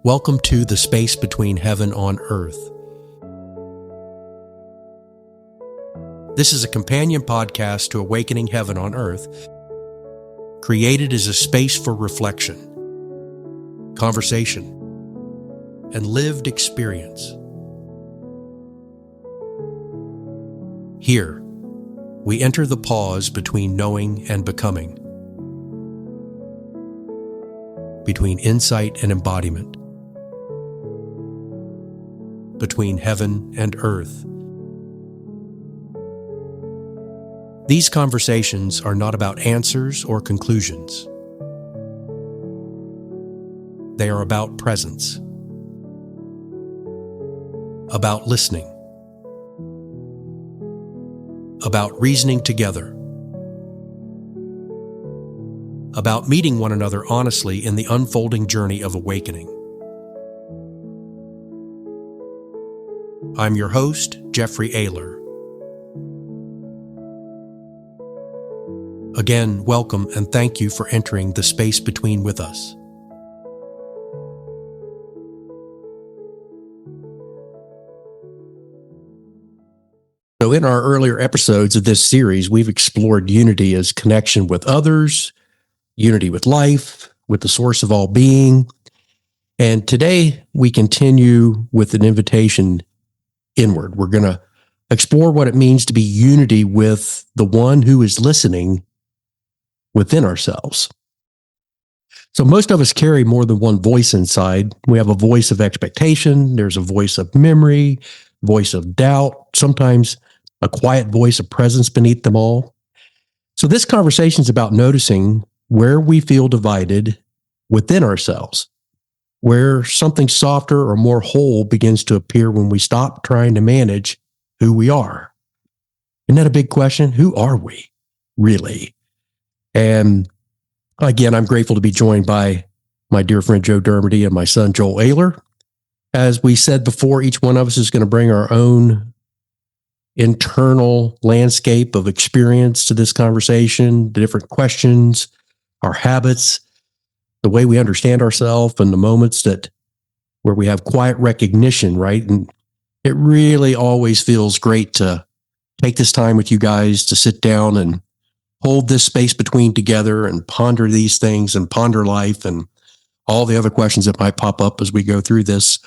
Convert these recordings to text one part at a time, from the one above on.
Welcome to the space between heaven on earth. This is a companion podcast to Awakening Heaven on Earth, created as a space for reflection, conversation, and lived experience. Here, we enter the pause between knowing and becoming, between insight and embodiment, between heaven and earth. These conversations are not about answers or conclusions. They are about presence, about listening, about reasoning together, about meeting one another honestly in the unfolding journey of awakening. I'm your host, Jeffrey Aylor. Again, welcome and thank you for entering the space between with us. So in our earlier episodes of this series, we've explored unity as connection with others, unity with life, with the source of all being. And today we continue with an invitation inward. We're going to explore what it means to be unity with the one who is listening within ourselves. So most of us carry more than one voice inside. We have a voice of expectation. There's a voice of memory, voice of doubt, sometimes a quiet voice of presence beneath them all. So this conversation is about noticing where we feel divided within ourselves, where something softer or more whole begins to appear when we stop trying to manage who we are. Isn't that a big question? Who are we, really? And again, I'm grateful to be joined by my dear friend Joe Dermody and my son Joel Aylor. As we said before, each one of us is going to bring our own internal landscape of experience to this conversation, the different questions, our habits, the way we understand ourselves, and the moments where we have quiet recognition, right? And it really always feels great to take this time with you guys to sit down and hold this space between together and ponder these things and ponder life and all the other questions that might pop up as we go through this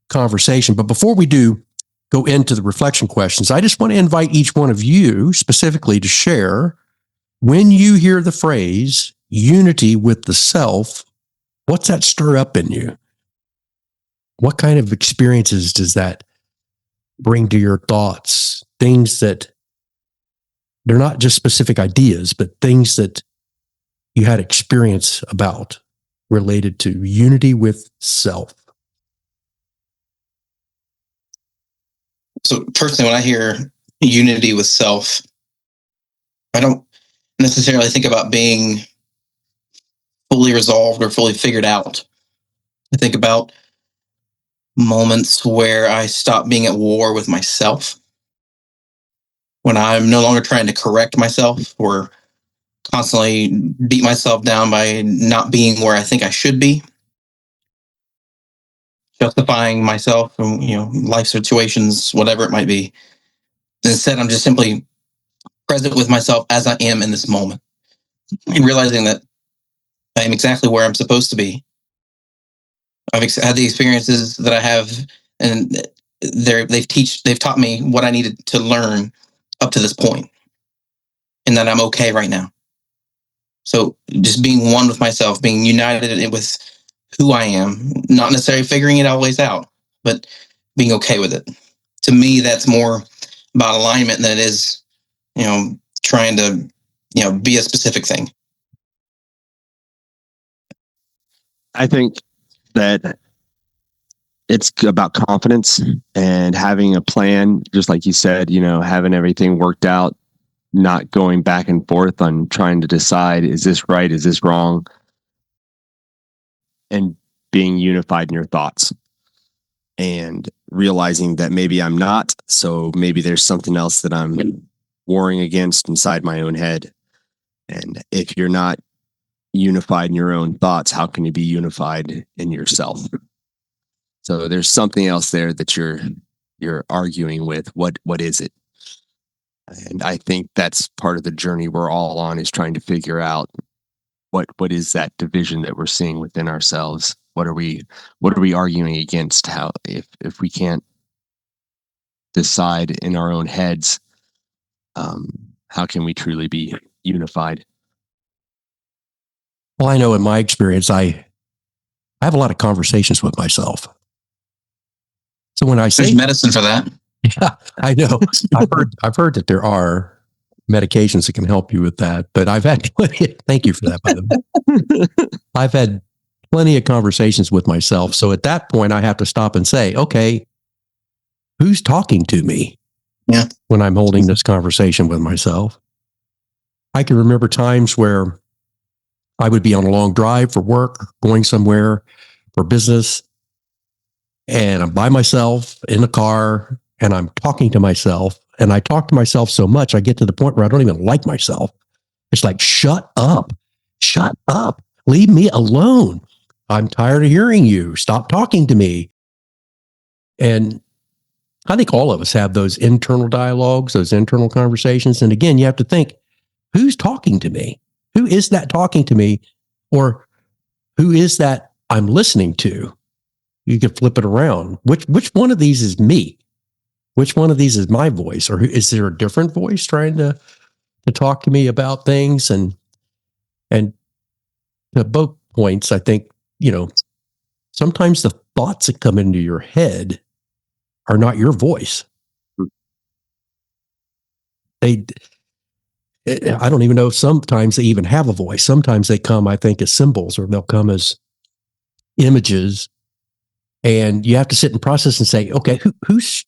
conversation. But before we do go into the reflection questions, I just want to invite each one of you specifically to share, when you hear the phrase unity with the self, what's that stir up in you? What kind of experiences does that bring to your thoughts? Things that they're not just specific ideas, but things that you had experience about related to unity with self. So personally, when I hear unity with self, I don't necessarily think about being fully resolved or fully figured out. I think about moments where I stop being at war with myself, when I'm no longer trying to correct myself or constantly beat myself down by not being where I think I should be, justifying myself from, life situations, whatever it might be. Instead, I'm just simply present with myself as I am in this moment, and realizing that I am exactly where I'm supposed to be. I've had the experiences that I have, and they've taught me what I needed to learn up to this point, and that I'm okay right now. So just being one with myself, being united with who I am, not necessarily figuring it always out, but being okay with it. To me, that's more about alignment than it is, trying to, be a specific thing. I think that it's about confidence and having a plan, just like you said, having everything worked out, not going back and forth on trying to decide, is this right? Is this wrong? And being unified in your thoughts and realizing that maybe I'm not. So maybe there's something else that I'm warring against inside my own head. And if you're not unified in your own thoughts, how can you be unified in yourself? So there's something else there that you're arguing with. What is it? And I think that's part of the journey we're all on, is trying to figure out what is that division that we're seeing within ourselves. What are we arguing against? How, if we can't decide in our own heads, how can we truly be unified? Well, I know in my experience, I have a lot of conversations with myself. So when I say, There's medicine for that. yeah, I know. I've heard that there are medications that can help you with that, but I've had plenty. Thank you for that, by the way. I've had plenty of conversations with myself. So at that point, I have to stop and say, okay, who's talking to me? Yeah. When I'm holding this conversation with myself. I can remember times where I would be on a long drive for work, going somewhere for business, and I'm by myself in the car, and I'm talking to myself, and I talk to myself so much, I get to the point where I don't even like myself. It's like, shut up, leave me alone. I'm tired of hearing you. Stop talking to me. And I think all of us have those internal dialogues, those internal conversations. And again, you have to think, who's talking to me? Who is that talking to me? Or who is that I'm listening to? You could flip it around. Which one of these is me? Which one of these is my voice? Or is there a different voice trying to talk to me about things? And at both points, I think, sometimes the thoughts that come into your head are not your voice. I don't even know if sometimes they even have a voice. Sometimes they come, I think, as symbols, or they'll come as images. And you have to sit and process and say, okay, who's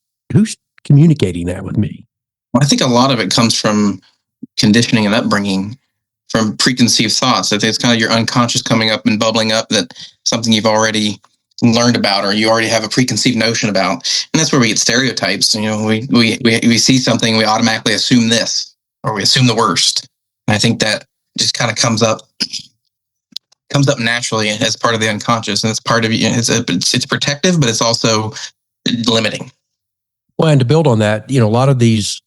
communicating that with me? Well, I think a lot of it comes from conditioning and upbringing, from preconceived thoughts. I think it's kind of your unconscious coming up and bubbling up, that something you've already learned about, or you already have a preconceived notion about. And that's where we get stereotypes. We see something, we automatically assume this, or we assume the worst. And I think that just kind of comes up naturally as part of the unconscious, and it's part of it's protective, but it's also limiting. Well, and to build on that, a lot of these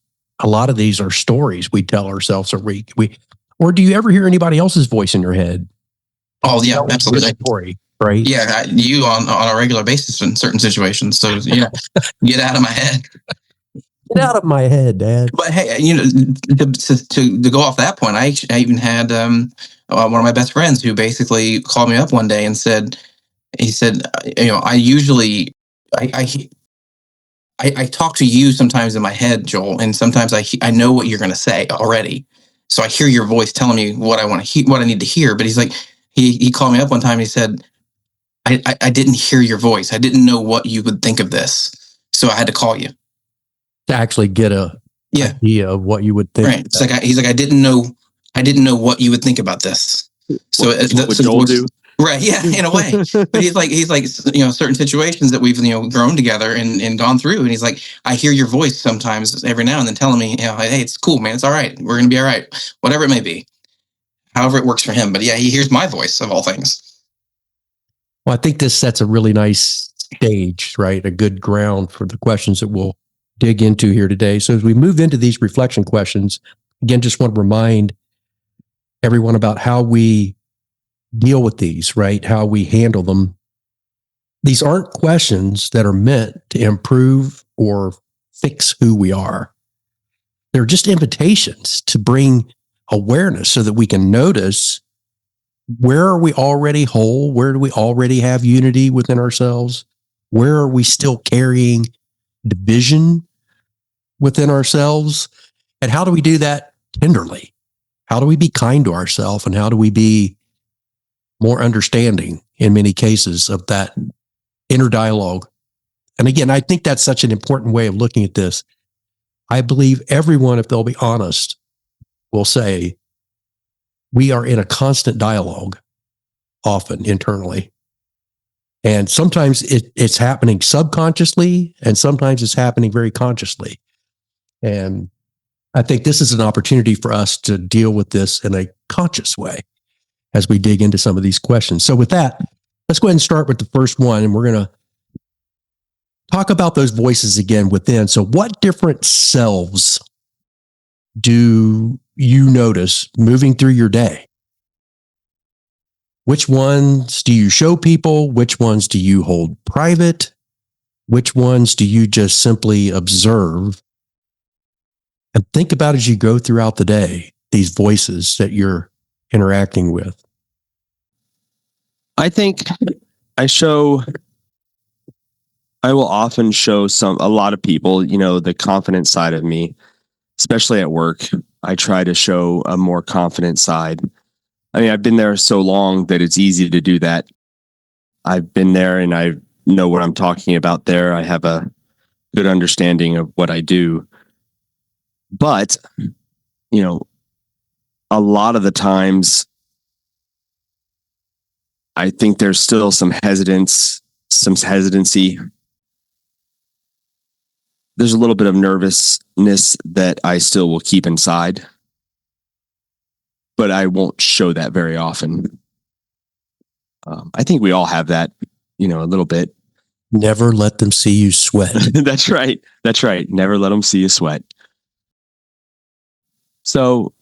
are stories we tell ourselves, or do you ever hear anybody else's voice in your head? Oh yeah, absolutely. Story, right? Yeah, you on a regular basis in certain situations. So get out of my head. Get out of my head, Dad. But hey, to go off that point, I even had one of my best friends who basically called me up one day and said, I usually I talk to you sometimes in my head, Joel, and sometimes I know what you're going to say already, so I hear your voice telling me what I want to hear, what I need to hear. But he's like, he called me up one time and he said, I didn't hear your voice. I didn't know what you would think of this, so I had to call you to actually get idea of what you would think. Right. It's like he's like, I didn't know what you would think about this. So what would Joel do? Right. Yeah. In a way. But he's like, certain situations that we've grown together and gone through, and he's like, I hear your voice sometimes every now and then telling me, hey, it's cool, man. It's all right. We're gonna be all right. Whatever it may be. However it works for him. But yeah, he hears my voice of all things. Well, I think this sets a really nice stage, right? A good ground for the questions that we'll dig into here today. So as we move into these reflection questions, again, just want to remind everyone about how we deal with these, right? How we handle them. These aren't questions that are meant to improve or fix who we are. They're just invitations to bring awareness so that we can notice, where are we already whole? Where do we already have unity within ourselves? Where are we still carrying division within ourselves? And how do we do that tenderly? How do we be kind to ourselves? And how do we be more understanding in many cases of that inner dialogue? And again, I think that's such an important way of looking at this. I believe everyone, if they'll be honest, will say we are in a constant dialogue, often internally. And sometimes it's happening subconsciously, and sometimes it's happening very consciously. And I think this is an opportunity for us to deal with this in a conscious way as we dig into some of these questions. So with that, let's go ahead and start with the first one. And we're going to talk about those voices again within. So what different selves do you notice moving through your day? Which ones do you show people? Which ones do you hold private? Which ones do you just simply observe? And think about as you go throughout the day, these voices that you're interacting with. I think I will often show a lot of people, the confident side of me, especially at work. I try to show a more confident side. I mean, I've been there so long that it's easy to do that. I've been there and I know what I'm talking about there. I have a good understanding of what I do. But, a lot of the times, I think there's still some hesitancy. There's a little bit of nervousness that I still will keep inside, but I won't show that very often. I think we all have that, a little bit. Never let them see you sweat. That's right. Never let them see you sweat. So,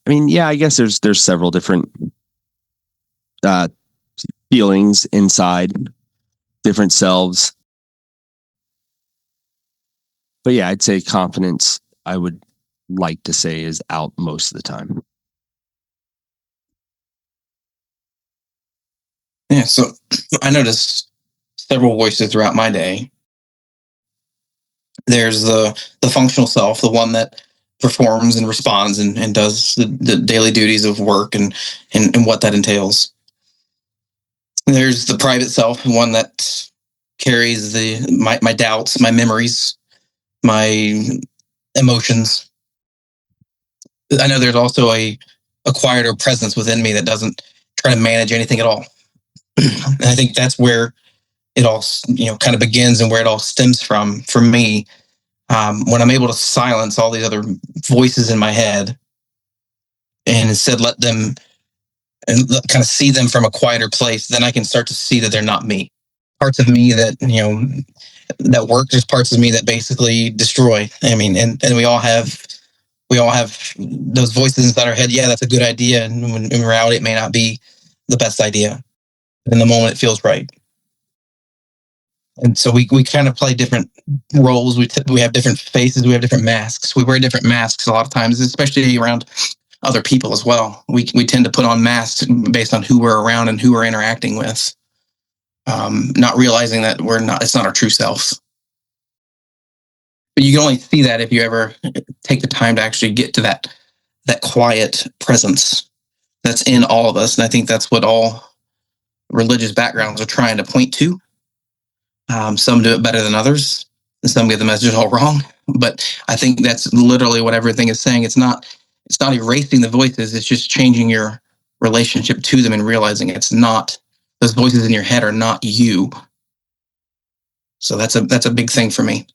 I mean, yeah, I guess there's several different feelings inside, different selves. But yeah, I'd say confidence, I would like to say, is out most of the time. Yeah, so I noticed several voices throughout my day. There's the functional self, the one that performs and responds and does the daily duties of work and what that entails. There's the private self, one that carries my doubts, my memories, my emotions. I know there's also a quieter presence within me that doesn't try to manage anything at all. And I think that's where it all kind of begins and where it all stems from for me. When I'm able to silence all these other voices in my head and instead let them and kind of see them from a quieter place, then I can start to see that they're not me. Parts of me that that work, there's parts of me that basically destroy. I mean, and we all have those voices inside our head. Yeah, that's a good idea, and in reality, it may not be the best idea. But in the moment, it feels right. And so we kind of play different roles. We have different faces. We have different masks. We wear different masks a lot of times, especially around other people as well. We tend to put on masks based on who we're around and who we're interacting with, not realizing that it's not our true self. But you can only see that if you ever take the time to actually get to that quiet presence that's in all of us. And I think that's what all religious backgrounds are trying to point to. Some do it better than others, and some get the message all wrong. But I think that's literally what everything is saying. It's not erasing the voices. It's just changing your relationship to them and realizing it's not, those voices in your head are not you. So that's a big thing for me.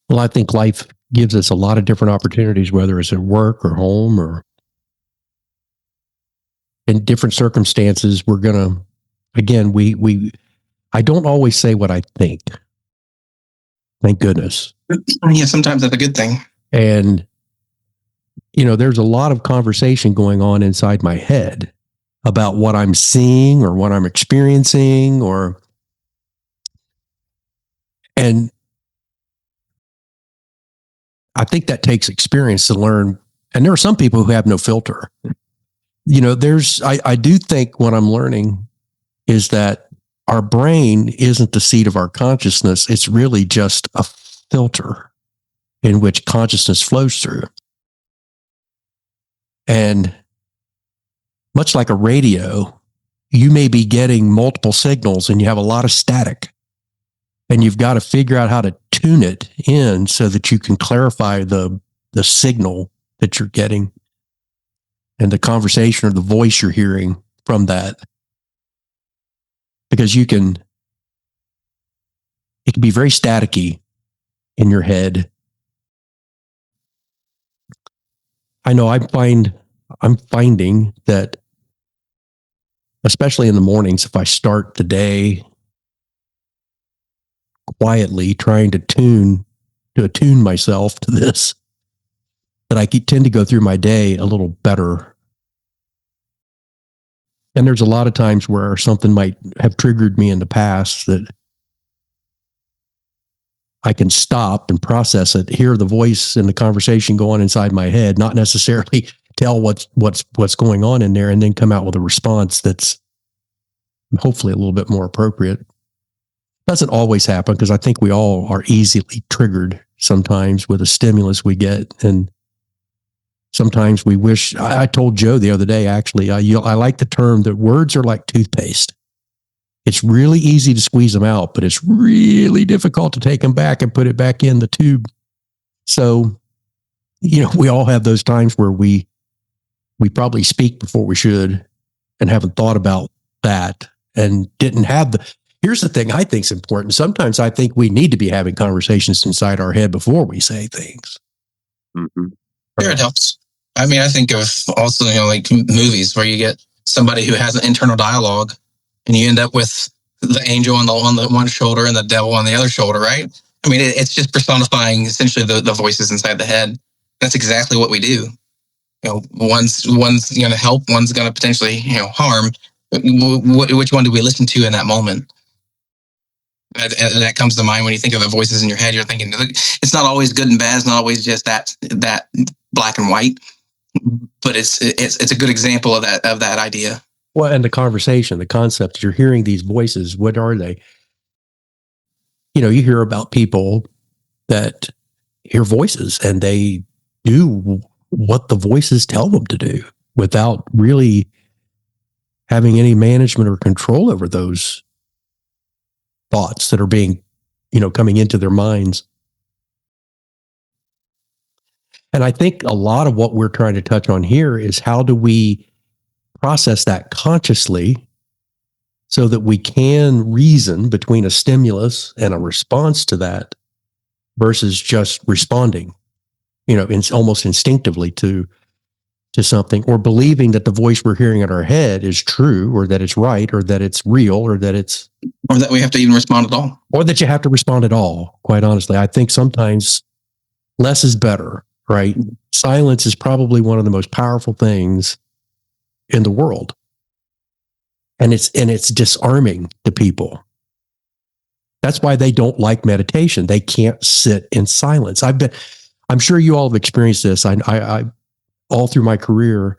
Well, I think life gives us a lot of different opportunities, whether it's at work or home or in different circumstances. We're going to, again, I don't always say what I think. Thank goodness. Yeah, sometimes that's a good thing. And, there's a lot of conversation going on inside my head about what I'm seeing or what I'm experiencing and I think that takes experience to learn. And there are some people who have no filter. I do think what I'm learning is that our brain isn't the seat of our consciousness. It's really just a filter in which consciousness flows through. And much like a radio, you may be getting multiple signals and you have a lot of static. And you've got to figure out how to tune it in so that you can clarify the signal that you're getting and the conversation or the voice you're hearing from that. Because it can be very staticky in your head. I know I'm finding that especially in the mornings, if I start the day quietly trying to attune myself to this, that I tend to go through my day a little better. And there's a lot of times where something might have triggered me in the past that I can stop and process it, hear the voice in the conversation go on inside my head, not necessarily tell what's going on in there, and then come out with a response that's hopefully a little bit more appropriate. Doesn't always happen, because I think we all are easily triggered sometimes with a stimulus we get. And sometimes we wish, I told Joe the other day, actually, I like the term that words are like toothpaste. It's really easy to squeeze them out, but it's really difficult to take them back and put it back in the tube. So, we all have those times where we probably speak before we should and haven't thought about that and didn't have here's the thing I think is important. Sometimes I think we need to be having conversations inside our head before we say things. Mm-hmm. Sure, it helps. I mean, I think of also, like movies where you get somebody who has an internal dialogue and you end up with the angel on the one shoulder and the devil on the other shoulder, right? I mean, it's just personifying essentially the voices inside the head. That's exactly what we do. One's going to help, one's going to potentially, harm. Which one do we listen to in that moment? And that comes to mind when you think of the voices in your head. You're thinking it's not always good and bad. It's not always just that black and white. But it's a good example of that idea. Well, and the conversation, the concept, you're hearing these voices. What are they? You hear about people that hear voices and they do what the voices tell them to do without really having any management or control over those thoughts that are being, coming into their minds. And I think a lot of what we're trying to touch on here is how do we process that consciously so that we can reason between a stimulus and a response to that versus just responding, almost instinctively to something, or believing that the voice we're hearing in our head is true, or that it's right, or that it's real, or that we have to even respond at all, or that you have to respond at all. Quite honestly, I think sometimes less is better, right? Silence is probably one of the most powerful things in the world. And it's disarming to people. That's why they don't like meditation. They can't sit in silence. I'm sure you all have experienced this. I all through my career,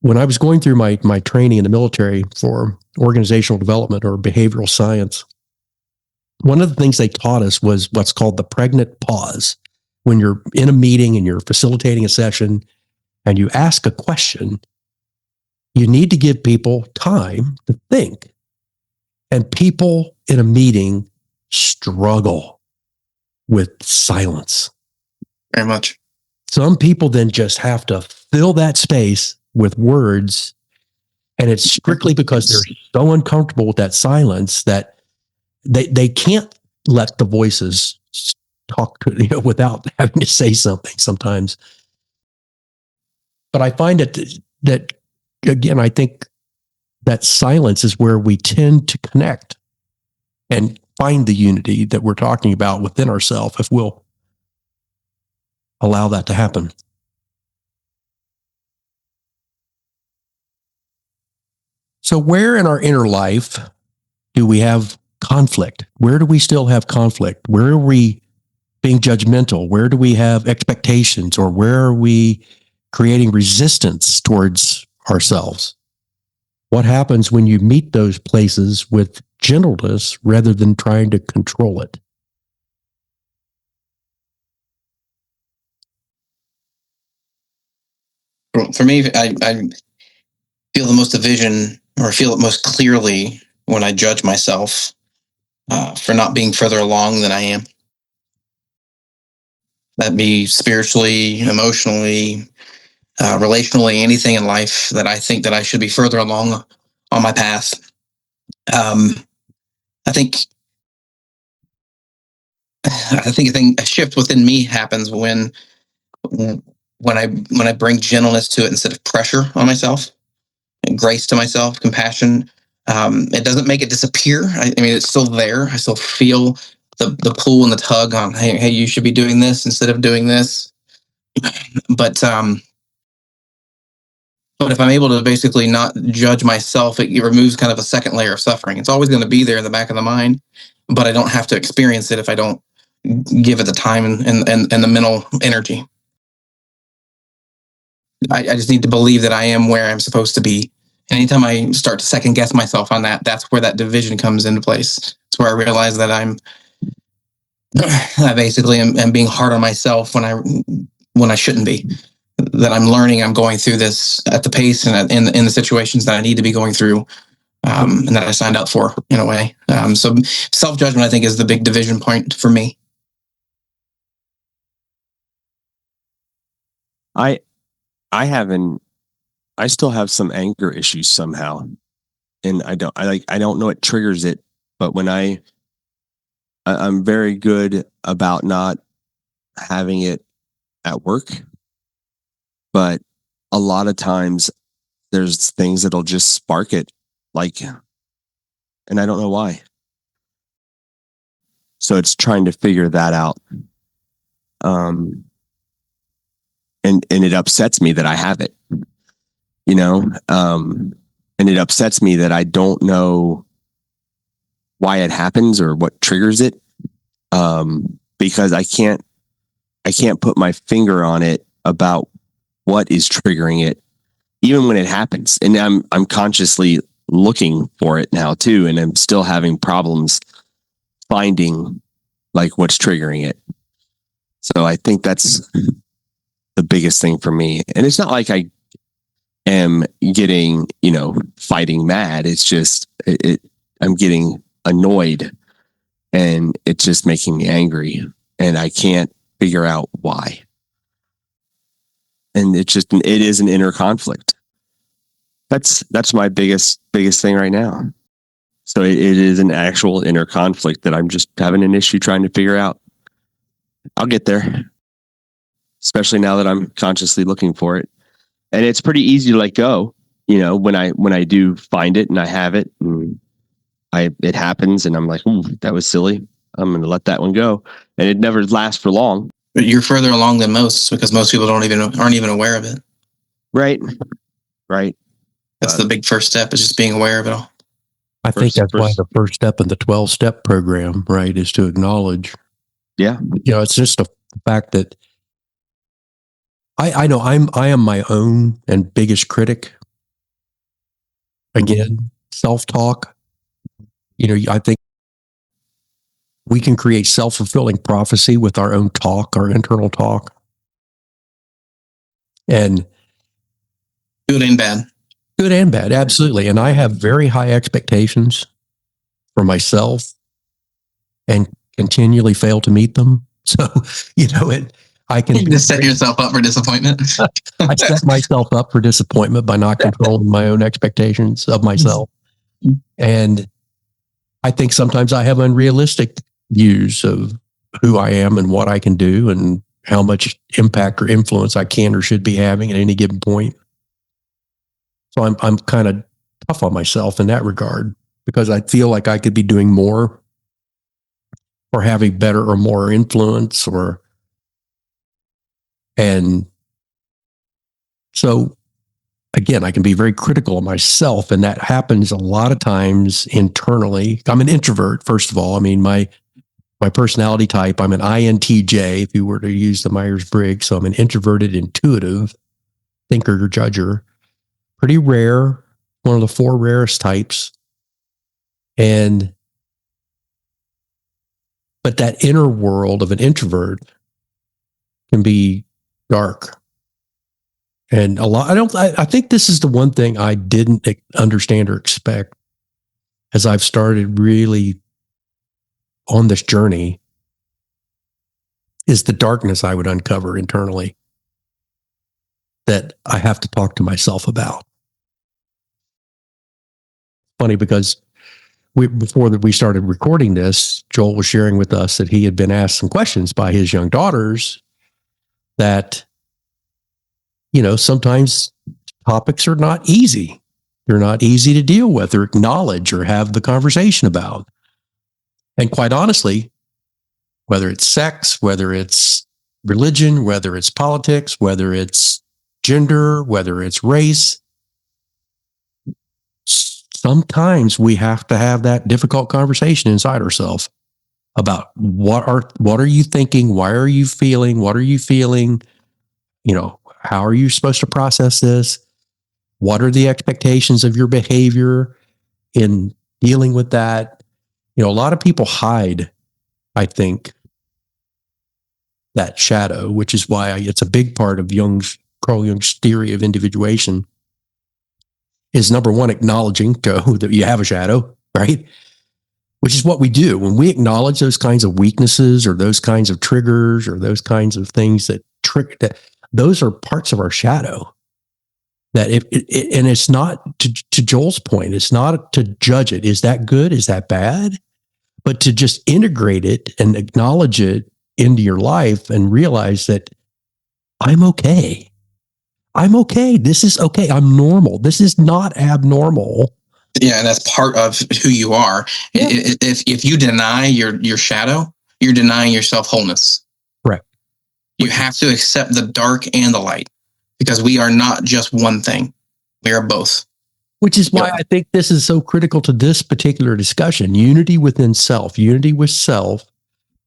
when I was going through my training in the military for organizational development or behavioral science, one of the things they taught us was what's called the pregnant pause. When you're in a meeting and you're facilitating a session and you ask a question, you need to give people time to think. And people in a meeting struggle with silence. Very much. Some people then just have to fill that space with words. And it's strictly because they're so uncomfortable with that silence that they can't let the voices talk to, without having to say something sometimes. But I find that again, I think that silence is where we tend to connect and find the unity that we're talking about within ourselves, if we'll allow that to happen. So where in our inner life do we have conflict? Where do we still have conflict? Where are we being judgmental? Where do we have expectations? Or where are we creating resistance towards ourselves? What happens when you meet those places with gentleness rather than trying to control it? For me, I feel the most division, or feel it most clearly when I judge myself for not being further along than I am. That be spiritually, emotionally, relationally, anything in life that I think that I should be further along on my path. I think a shift within me happens when I bring gentleness to it instead of pressure on myself. grace to myself, compassion. It doesn't make it disappear. I mean, it's still there. I still feel the pull and the tug on, hey, you should be doing this instead of doing this. But if I'm able to basically not judge myself, it removes kind of a second layer of suffering. It's always going to be there in the back of the mind, but I don't have to experience it if I don't give it the time and the mental energy. I just need to believe that I am where I'm supposed to be. And anytime I start to second guess myself on that, that's where that division comes into place. It's where I realize that I basically am being hard on myself when I shouldn't be. That I'm learning, I'm going through this at the pace and in the situations that I need to be going through, and that I signed up for in a way. So self-judgment, I think, is the big division point for me. I still have some anger issues somehow, and I don't know what triggers it, but when I'm very good about not having it at work, but a lot of times there's things that'll just spark it, and I don't know why. So it's trying to figure that out. And it upsets me that I have it, and it upsets me that I don't know why it happens or what triggers it. Because I can't put my finger on it about what is triggering it, even when it happens. And I'm consciously looking for it now too. And I'm still having problems finding what's triggering it. So I think that's the biggest thing for me. And it's not like I am getting, fighting mad. It's just, I'm getting annoyed and it's just making me angry and I can't figure out why. And it is an inner conflict. That's my biggest thing right now. So it is an actual inner conflict that I'm just having an issue trying to figure out. I'll get there, especially now that I'm consciously looking for it. And it's pretty easy to let go, when I do find it and I have it and it happens and I'm like, ooh, that was silly. I'm going to let that one go. And it never lasts for long. But you're further along than most because most people aren't even aware of it. Right. That's the big first step, is just being aware of it all. I think that's why the first step in the 12-step program, right, is to acknowledge. Yeah. It's just a fact that I know I am my own and biggest critic. Again, self-talk. I think we can create self-fulfilling prophecy with our own talk, our internal talk. And good and bad. Good and bad, absolutely. And I have very high expectations for myself and continually fail to meet them. So, I can just set yourself up for disappointment. I set myself up for disappointment by not controlling my own expectations of myself. And I think sometimes I have unrealistic views of who I am and what I can do and how much impact or influence I can or should be having at any given point. So I'm kind of tough on myself in that regard because I feel like I could be doing more or having better or more influence and so again, I can be very critical of myself, and that happens a lot of times internally. I'm an introvert, first of all. I mean, my personality type, I'm an INTJ, if you were to use the Myers-Briggs. So I'm an introverted, intuitive thinker or judger. Pretty rare, one of the 4 rarest types. But that inner world of an introvert can be dark. And I think this is the one thing I didn't understand or expect as I've started really on this journey is the darkness I would uncover internally that I have to talk to myself about. Funny because before we started recording this, Joel was sharing with us that he had been asked some questions by his young daughters that, sometimes topics are not easy They're not easy to deal with or acknowledge or have the conversation about. And quite honestly, whether it's sex, whether it's religion, whether it's politics, whether it's gender, whether it's race, sometimes we have to have that difficult conversation inside ourselves about what are you thinking? Why are you feeling? What are you feeling? How are you supposed to process this? What are the expectations of your behavior in dealing with that? A lot of people hide, I think, that shadow, which is why it's a big part of Carl Jung's theory of individuation, is number one, acknowledging that you have a shadow, right? Which is what we do when we acknowledge those kinds of weaknesses or those kinds of triggers or those kinds of things that those are parts of our shadow. That and it's not to Joel's point, it's not to judge it. Is that good? Is that bad? But to just integrate it and acknowledge it into your life and realize that I'm okay. I'm okay. This is okay. I'm normal. This is not abnormal. Yeah, and that's part of who you are. Yeah. If you deny your shadow, you're denying yourself wholeness. Correct. You have to accept the dark and the light, because we are not just one thing. We are both. Which is why I think this is so critical to this particular discussion. Unity within self. Unity with self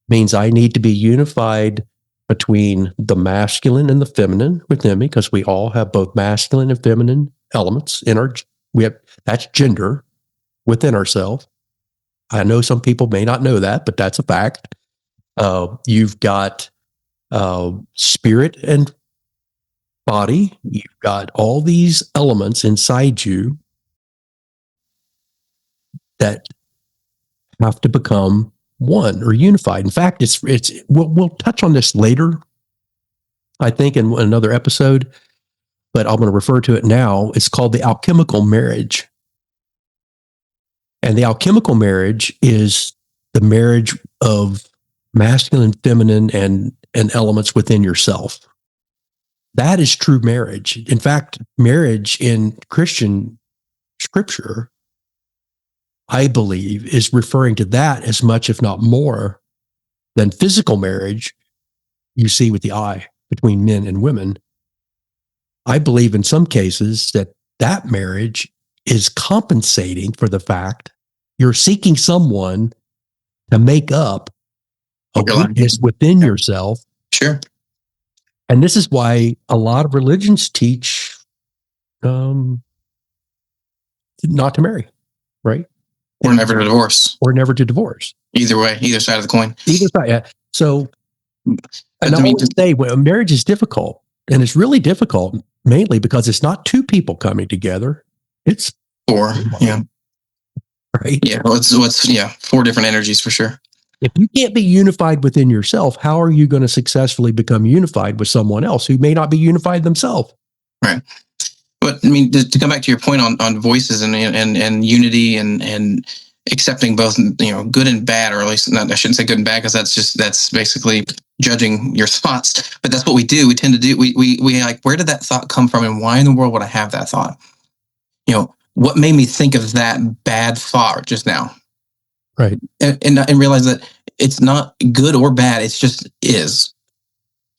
means I need to be unified between the masculine and the feminine within me, because we all have both masculine and feminine elements in that's gender within ourselves. I know some people may not know that, but that's a fact. You've got spirit and body. You've got all these elements inside you that have to become one or unified. In fact, we'll touch on this later, I think, in another episode, but I'm going to refer to it now. It's called the alchemical marriage. And the alchemical marriage is the marriage of masculine, feminine, and elements within yourself. That is true marriage. In fact, marriage in Christian scripture, I believe, is referring to that as much, if not more, than physical marriage you see with the eye between men and women. I believe in some cases that marriage is compensating for the fact you're seeking someone to make up a weakness within yourself. Sure. And this is why a lot of religions teach not to marry, right? Or never to divorce. Or never to divorce. Either way, either side of the coin. Either side, yeah. So, and I always say, marriage is difficult. And it's really difficult, mainly because it's not two people coming together. It's four, yeah. Right? Yeah, well, it's 4 different energies for sure. If you can't be unified within yourself, how are you going to successfully become unified with someone else who may not be unified themselves? Right. But I mean, to come back to your point on voices and unity and accepting both, good and bad, or at least not, I shouldn't say good and bad, because that's basically judging your thoughts. But that's what we do. We tend to do. We like, where did that thought come from, and why in the world would I have that thought? What made me think of that bad thought just now? Right. And realize that it's not good or bad. It's just is.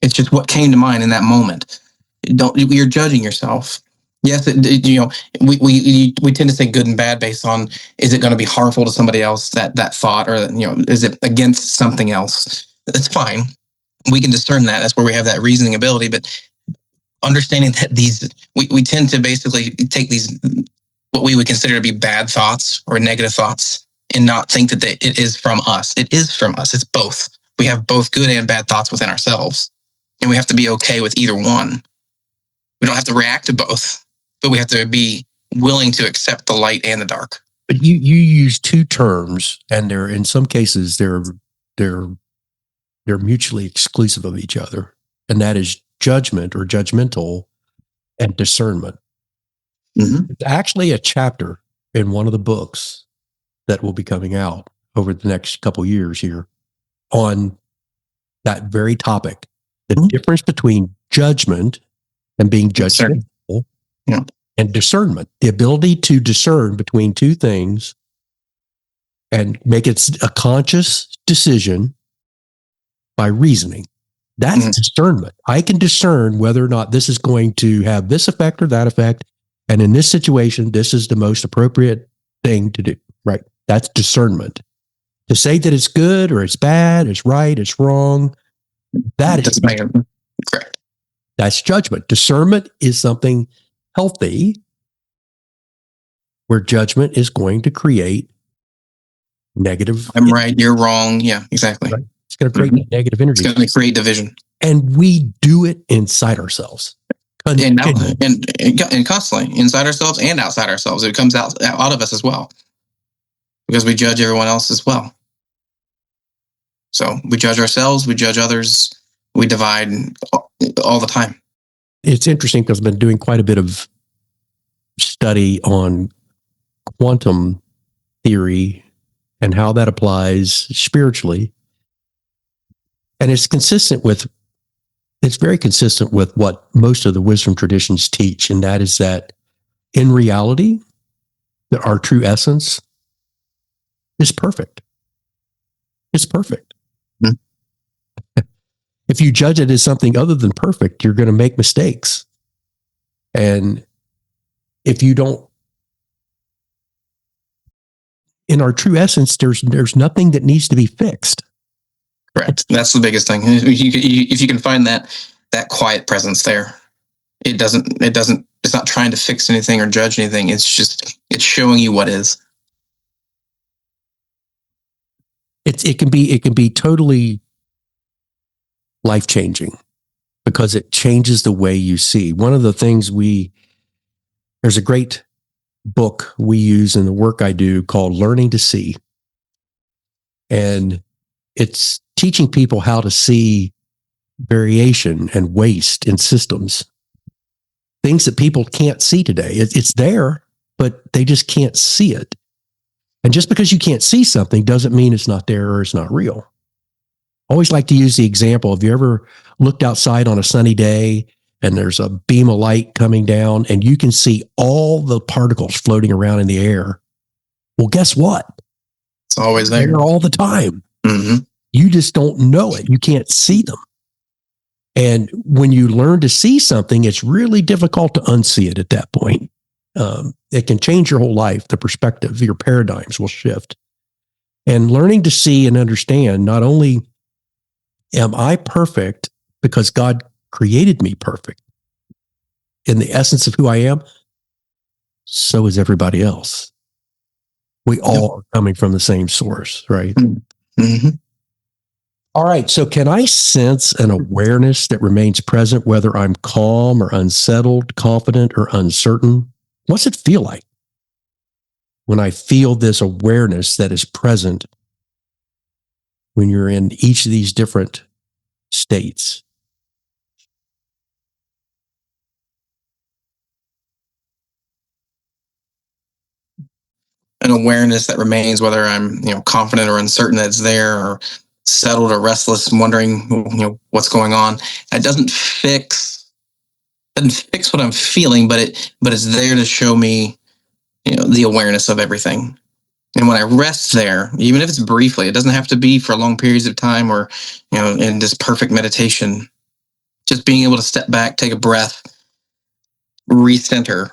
It's just what came to mind in that moment. You're judging yourself. Yes, we tend to say good and bad based on, is it going to be harmful to somebody else, that thought, or is it against something else? That's fine. We can discern that. That's where we have that reasoning ability. But understanding that we tend to basically take these, what we would consider to be bad thoughts or negative thoughts, and not think that it is from us. It is from us. It's both. We have both good and bad thoughts within ourselves, and we have to be okay with either one. We don't have to react to both, but we have to be willing to accept the light and the dark. But you use two terms, and they're, in some cases, they're mutually exclusive of each other, and that is judgment or judgmental and discernment. Mm-hmm. It's actually a chapter in one of the books that will be coming out over the next couple years here on that very topic, the difference between judgment and being judgmental, yeah, and discernment, the ability to discern between two things and make it a conscious decision by reasoning. That's discernment. I can discern whether or not this is going to have this effect or that effect. And in this situation, this is the most appropriate thing to do, right? That's discernment. To say that it's good or it's bad, it's right, it's wrong, correct. That's judgment. Discernment is something healthy, where judgment is going to create negative. I'm right, you're wrong. Yeah, exactly. Right? It's going to create negative energy. It's going to create division. And we do it inside ourselves. And constantly, inside ourselves and outside ourselves. It comes out of us as well. Because we judge everyone else as well. So we judge ourselves, we judge others, we divide all the time. It's interesting because I've been doing quite a bit of study on quantum theory and how that applies spiritually. And it's very consistent with what most of the wisdom traditions teach. And that is that in reality, our true essence is perfect. It's perfect. Mm-hmm. If you judge it as something other than perfect, you're going to make mistakes. And if you don't, in our true essence, there's nothing that needs to be fixed. Correct. That's the biggest thing. If you can find that quiet presence there, it's not trying to fix anything or judge anything. It's showing you what is. It can be totally life-changing because it changes the way you see. One of the things there's a great book we use in the work I do called Learning to See. And it's teaching people how to see variation and waste in systems. Things that people can't see today. It's there, but they just can't see it. And just because you can't see something doesn't mean it's not there or it's not real. I always like to use the example. Have you ever looked outside on a sunny day and there's a beam of light coming down and you can see all the particles floating around in the air? Well, guess what? It's always there. They're all the time. Mm-hmm. You just don't know it. You can't see them. And when you learn to see something, it's really difficult to unsee it at that point. It can change your whole life. The perspective, your paradigms will shift. And learning to see and understand, not only am I perfect because God created me perfect in the essence of who I am, so is everybody else. We all are coming from the same source, right? Mm-hmm. All right. So can I sense an awareness that remains present, whether I'm calm or unsettled, confident or uncertain? What's it feel like when I feel this awareness that is present when you're in each of these different states? An awareness that remains, whether I'm confident or uncertain that it's there, or settled or restless, wondering what's going on. It doesn't fix what I'm feeling, but it's there to show me the awareness of everything. And when I rest there, even if it's briefly, it doesn't have to be for long periods of time or in this perfect meditation. Just being able to step back, take a breath, recenter.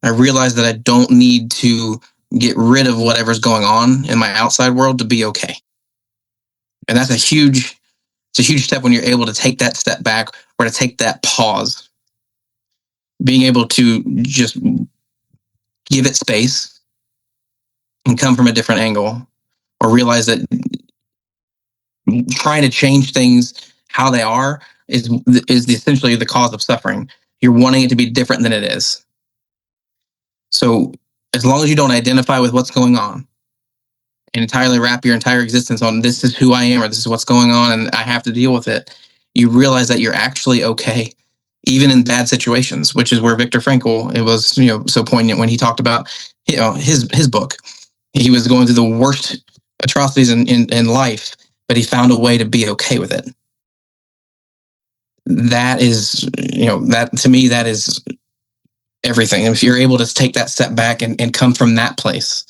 I realize that I don't need to get rid of whatever's going on in my outside world to be okay. And that's a huge step when you're able to take that step back or to take that pause. Being able to just give it space and come from a different angle, or realize that trying to change things how they are is essentially the cause of suffering. You're wanting it to be different than it is. So as long as you don't identify with what's going on and entirely wrap your entire existence on this is who I am or this is what's going on and I have to deal with it, you realize that you're actually okay, even in bad situations, which is where Viktor Frankl, it was so poignant when he talked about his book. He was going through the worst atrocities in life, but he found a way to be okay with it. That is, that to me, that is everything. And if you're able to take that step back and come from that place,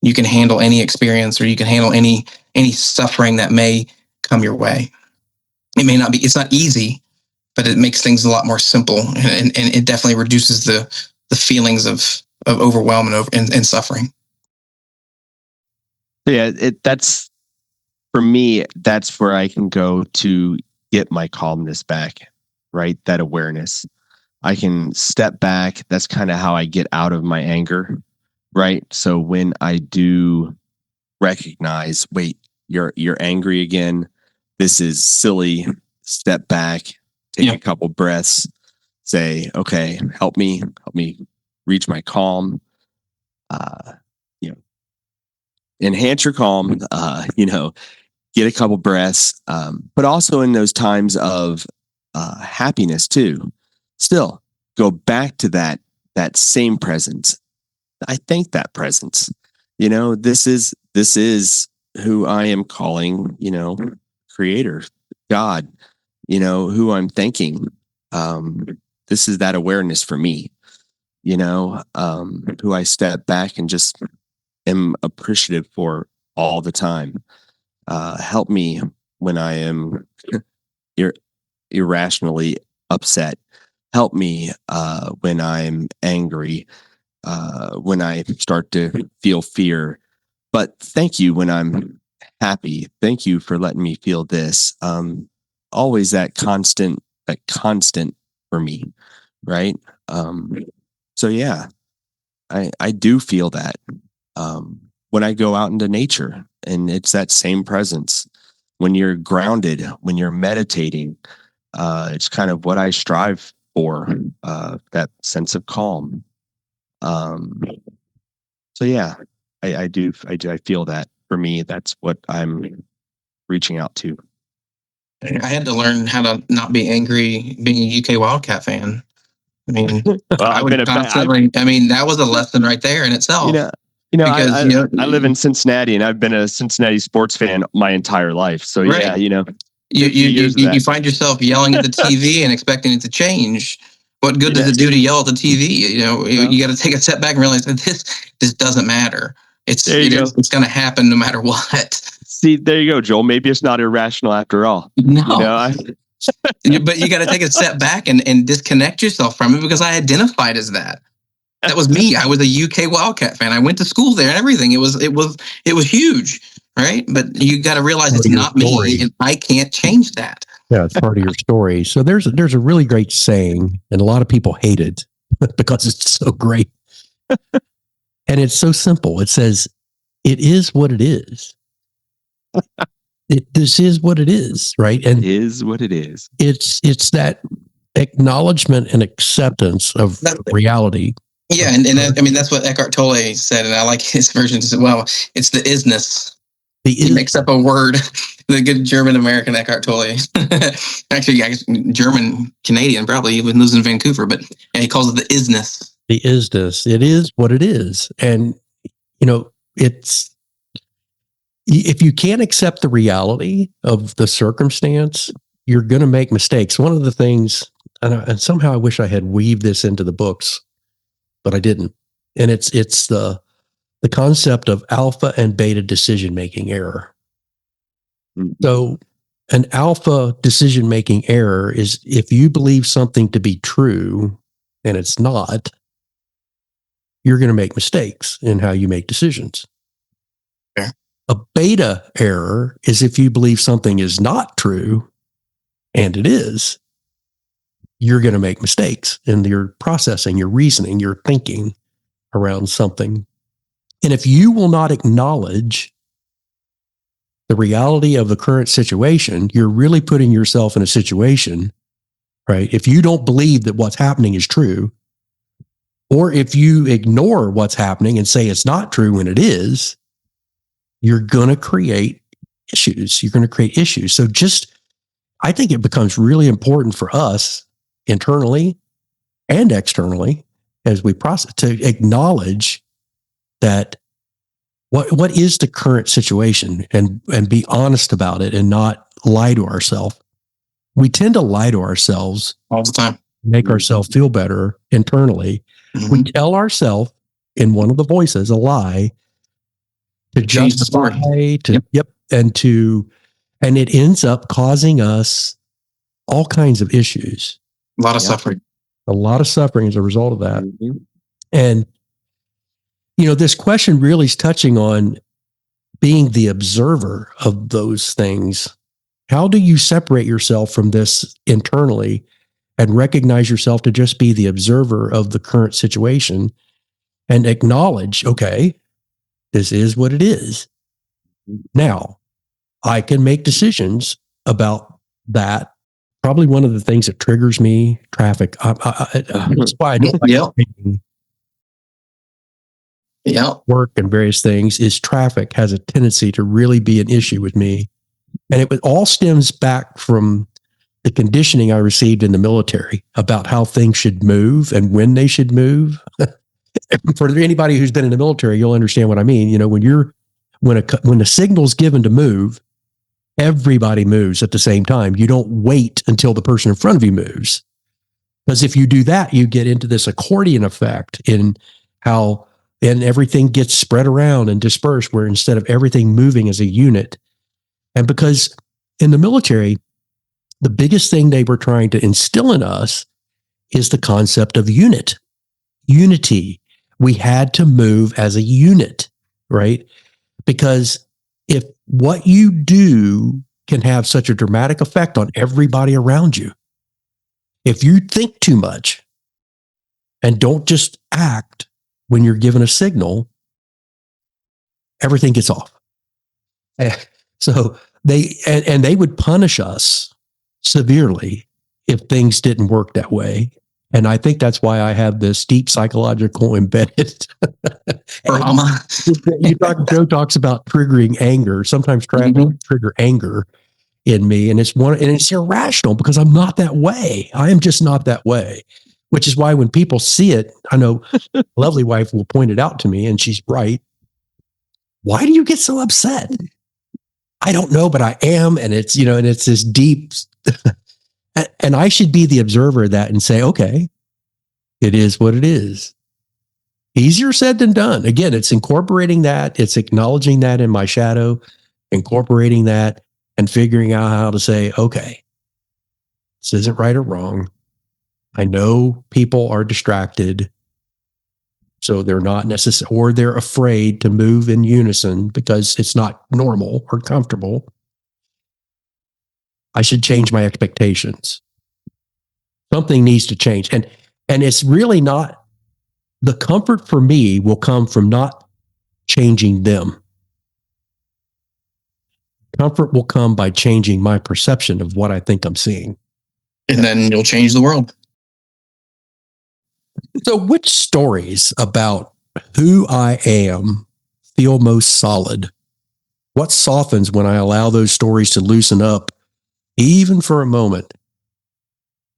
you can handle any experience, or you can handle any suffering that may come your way. It may not be, it's not easy, but it makes things a lot more simple, and it definitely reduces the feelings of overwhelm and suffering. Yeah, that's, for me, that's where I can go to get my calmness back, right? That awareness. I can step back. That's kind of how I get out of my anger, right? So when I do recognize, wait, you're angry again. This is silly. Step back, take a couple breaths, say, okay, help me reach my calm. Enhance your calm, get a couple breaths, but also in those times of happiness too, still go back to that same presence. I thank that presence. This is who I am calling, creator, God, who I'm thanking. This is that awareness for me, who I step back and just am appreciative for all the time. Help me when I am irrationally upset. Help me when I'm angry, when I start to feel fear. But thank you when I'm happy. Thank you for letting me feel this. Always that constant for me, right? So yeah, I do feel that. When I go out into nature, and it's that same presence. When you're grounded, when you're meditating, it's kind of what I strive for, that sense of calm. So yeah, I do feel that. For me, that's what I'm reaching out to. I had to learn how to not be angry being a UK Wildcat fan. I mean, I would constantly. I mean, that was a lesson right there in itself. Because I live in Cincinnati, and I've been a Cincinnati sports fan my entire life. So yeah, you find yourself yelling at the TV and expecting it to change. What good does it do to yell at the TV? You got to take a step back and realize that this doesn't matter. It's going to happen no matter what. See, there you go, Joel. Maybe it's not irrational after all. No. But you got to take a step back and disconnect yourself from it, because I identified as that. That was me. I was a UK Wildcat fan. I went to school there and everything. It was huge, right? But you got to realize it's not me, and I can't change that. Yeah, it's part of your story. So there's a really great saying, and a lot of people hate it because it's so great. And it's so simple. It says, "It is what it is." This is what it is, right? And it is what it is. It's that acknowledgement and acceptance of reality. Yeah, and I mean, that's what Eckhart Tolle said, and I like his versions as well. It's the isness. He makes up a word. The good German-American Eckhart Tolle. Actually, I guess German-Canadian, probably. He lives in Vancouver, but he calls it the isness. The isness. It is what it is. And, it's, if you can't accept the reality of the circumstance, you're going to make mistakes. One of the things, and somehow I wish I had weaved this into the books, but I didn't. And it's the concept of alpha and beta decision-making error. Mm-hmm. So an alpha decision-making error is if you believe something to be true and it's not, you're going to make mistakes in how you make decisions. Yeah. A beta error is if you believe something is not true and it is, you're going to make mistakes in your processing, your reasoning, your thinking around something. And if you will not acknowledge the reality of the current situation, you're really putting yourself in a situation, right? If you don't believe that what's happening is true, or if you ignore what's happening and say it's not true when it is, you're going to create issues. You're going to create issues. So I think it becomes really important for us internally and externally as we process to acknowledge that what is the current situation and be honest about it and not lie to ourselves. We tend to lie to ourselves all the time, make ourselves feel better internally. We tell ourselves in one of the voices a lie to Change the justify, story. and it ends up causing us all kinds of issues. A lot of suffering. A lot of suffering as a result of that. Mm-hmm. And, this question really is touching on being the observer of those things. How do you separate yourself from this internally and recognize yourself to just be the observer of the current situation and acknowledge, okay, this is what it is. Now, I can make decisions about that. Probably one of the things that triggers me, traffic. That's why I don't like work and various things, is traffic has a tendency to really be an issue with me. And it all stems back from the conditioning I received in the military about how things should move and when they should move. For anybody who's been in the military, you'll understand what I mean. When the signal's given to move, everybody moves at the same time. You don't wait until the person in front of you moves. Because if you do that, you get into this accordion effect in how and everything gets spread around and dispersed, where instead of everything moving as a unit. And because in the military, the biggest thing they were trying to instill in us is the concept of unity. We had to move as a unit, right? Because if what you do can have such a dramatic effect on everybody around you, if you think too much and don't just act when you're given a signal, everything gets off. So they would punish us severely if things didn't work that way. And I think that's why I have this deep psychological embedded trauma. Joe talks about triggering anger. Sometimes trigger anger in me, and it's irrational because I'm not that way. I am just not that way. Which is why when people see it, I know lovely wife will point it out to me, and she's right. Why do you get so upset? I don't know, but I am, and it's this deep. And I should be the observer of that and say, okay, it is what it is. Easier said than done. Again, it's incorporating that. It's acknowledging that in my shadow, incorporating that and figuring out how to say, okay, this isn't right or wrong. I know people are distracted, so they're not necessary, or they're afraid to move in unison because it's not normal or comfortable. I should change my expectations. Something needs to change. And it's really not, the comfort for me will come from not changing them. Comfort will come by changing my perception of what I think I'm seeing. And then you'll change the world. So which stories about who I am feel most solid? What softens when I allow those stories to loosen up, even for a moment?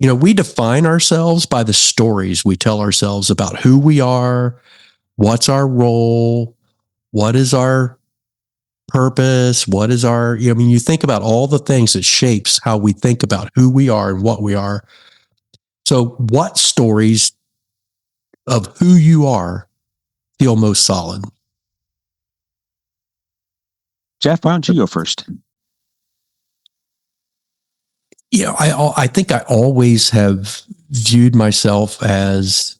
We define ourselves by the stories we tell ourselves about who we are, what's our role, what is our purpose, what is our, you think about all the things that shapes how we think about who we are and what we are. So what stories of who you are feel most solid? Jeff, why don't you go first? I think I always have viewed myself as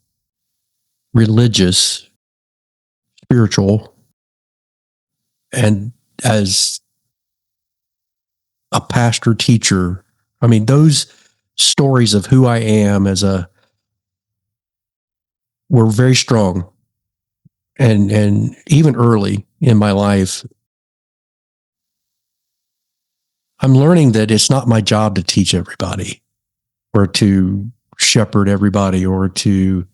religious, spiritual, and as a pastor teacher. I mean, those stories of who I am were very strong. And even early in my life, I'm learning that it's not my job to teach everybody or to shepherd everybody or to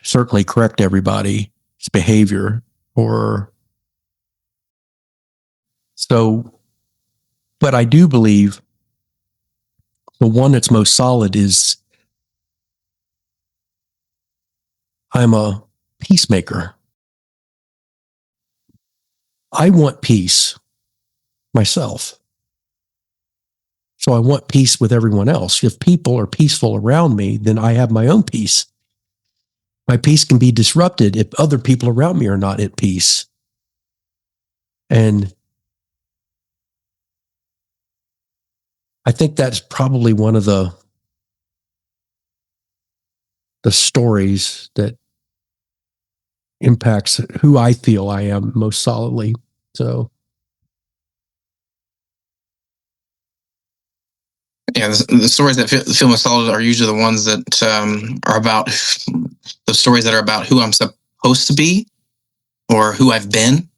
certainly correct everybody's behavior but I do believe the one that's most solid is I'm a peacemaker. I want peace myself. So I want peace with everyone else. If people are peaceful around me, then I have my own peace. My peace can be disrupted if other people around me are not at peace. And I think that's probably one of the stories that impacts who I feel I am most solidly. So, yeah, the stories that feel most solid are usually the ones that are about the stories that are about who I'm supposed to be or who I've been.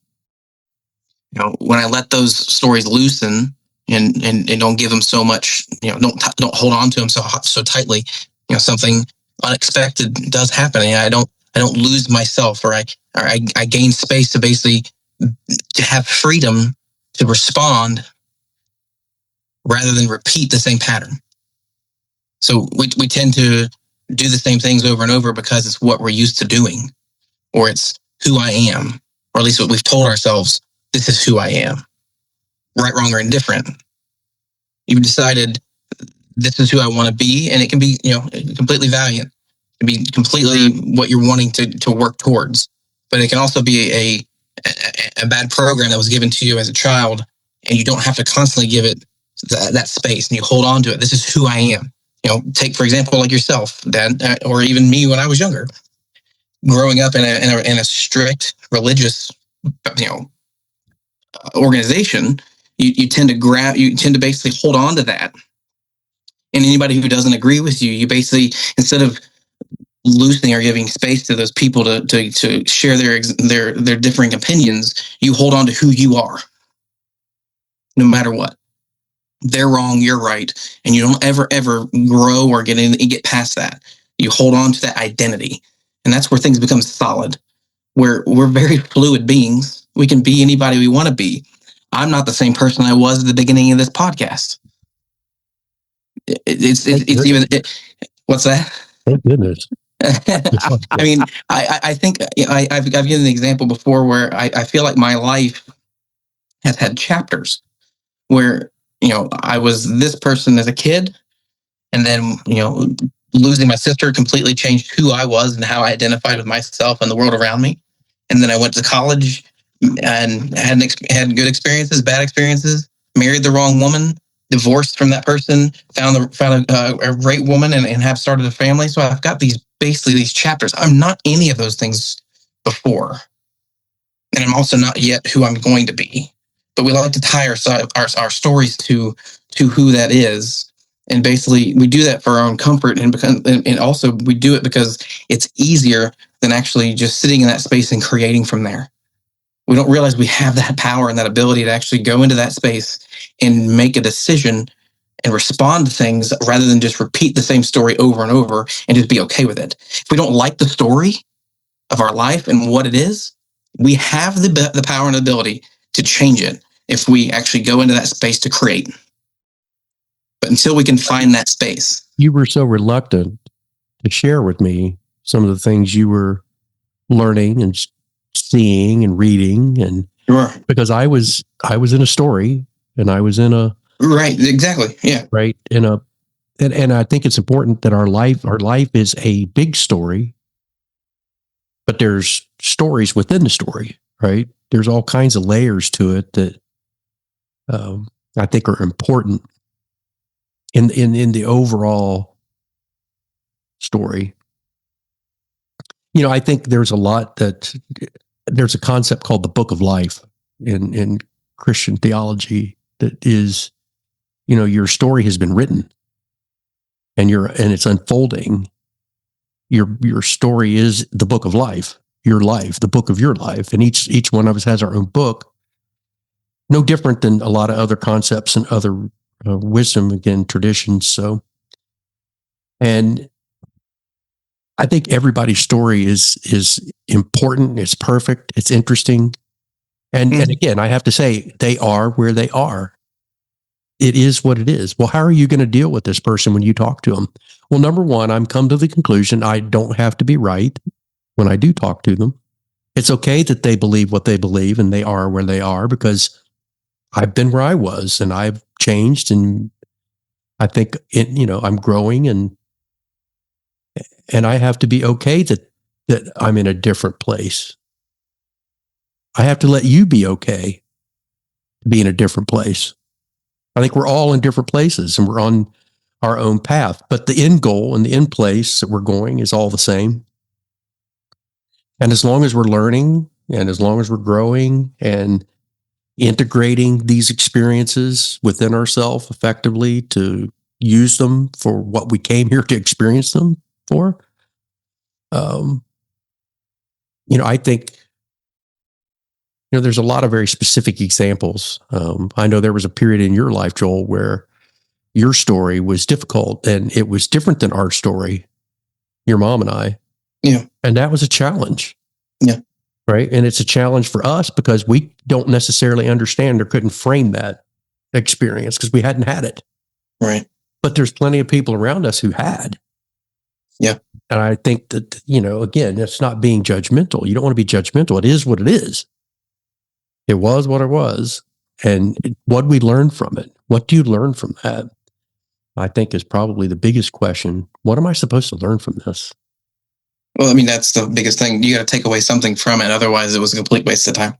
You know, when I let those stories loosen and don't give them so much, you know, don't hold on to them so tightly. You know, something unexpected does happen, and I don't lose myself, or I gain space to basically to have freedom to respond rather than repeat the same pattern. So we tend to do the same things over and over because it's what we're used to doing, or it's who I am, or at least what we've told ourselves. This is who I am. Right, wrong, or indifferent. You've decided this is who I want to be, and it can be, you know, completely valiant. It can be completely what you're wanting to work towards. But it can also be a bad program that was given to you as a child, and you don't have to constantly give it that space, and you hold on to it. This is who I am. You know, take for example, like yourself, Dad, or even me when I was younger, growing up in a strict religious, you know, organization. You tend to basically hold on to that. And anybody who doesn't agree with you, you basically, instead of loosening or giving space to those people to share their differing opinions, you hold on to who you are, no matter what. They're wrong, you're right, and you don't ever grow or get past that. You hold on to that identity, and that's where things become solid. We're very fluid beings. We can be anybody we want to be. I'm not the same person I was at the beginning of this podcast. It's even what's that? thank goodness. I mean, I think I've given an example before where I feel like my life has had chapters where, you know, I was this person as a kid, and then, you know, losing my sister completely changed who I was and how I identified with myself and the world around me. And then I went to college and had good experiences, bad experiences, married the wrong woman, divorced from that person, found a great woman, and have started a family. So I've got basically these chapters. I'm not any of those things before, and I'm also not yet who I'm going to be. But we like to tie our stories to who that is, and basically we do that for our own comfort, and also we do it because it's easier than actually just sitting in that space and creating from there. We don't realize we have that power and that ability to actually go into that space and make a decision and respond to things rather than just repeat the same story over and over and just be okay with it. If we don't like the story of our life and what it is, we have the power and ability to change it if we actually go into that space to create. But until we can find that space. You were so reluctant to share with me some of the things you were learning and seeing and reading, and Sure. because I was in a story, and I was in a right, exactly, yeah, right in a, and I think it's important that our life is a big story, but there's stories within the story, right? There's all kinds of layers to it that I think are important in the overall story. You know, I think there's a concept called the book of life in Christian theology that is, you know, your story has been written and it's unfolding. Your story is the book of life, your life, the book of your life. And each one of us has our own book, no different than a lot of other concepts and other wisdom, again, traditions. So, and I think everybody's story is important. It's perfect. It's interesting. And again, I have to say, they are where they are. It is what it is. Well, how are you going to deal with this person when you talk to them? Well, number one, I'm come to the conclusion I don't have to be right when I do talk to them. It's okay that they believe what they believe and they are where they are, because I've been where I was and I've changed and I think I'm growing, and I have to be okay that I'm in a different place. I have to let you be okay to be in a different place. I think we're all in different places and we're on our own path, but the end goal and the end place that we're going is all the same. And as long as we're learning and as long as we're growing and integrating these experiences within ourselves effectively to use them for what we came here to experience them for, I think, there's a lot of very specific examples. I know there was a period in your life, Joel, where your story was difficult and it was different than our story, your mom and I. Yeah. And that was a challenge. Yeah. Right. And it's a challenge for us because we don't necessarily understand or couldn't frame that experience because we hadn't had it. Right. But there's plenty of people around us who had. Yeah. And I think that, again, it's not being judgmental. You don't want to be judgmental. It is what it is. It was what it was. And what we learned from it. What do you learn from that? I think is probably the biggest question. What am I supposed to learn from this? Well, I mean, that's the biggest thing. You got to take away something from it. Otherwise, it was a complete waste of time.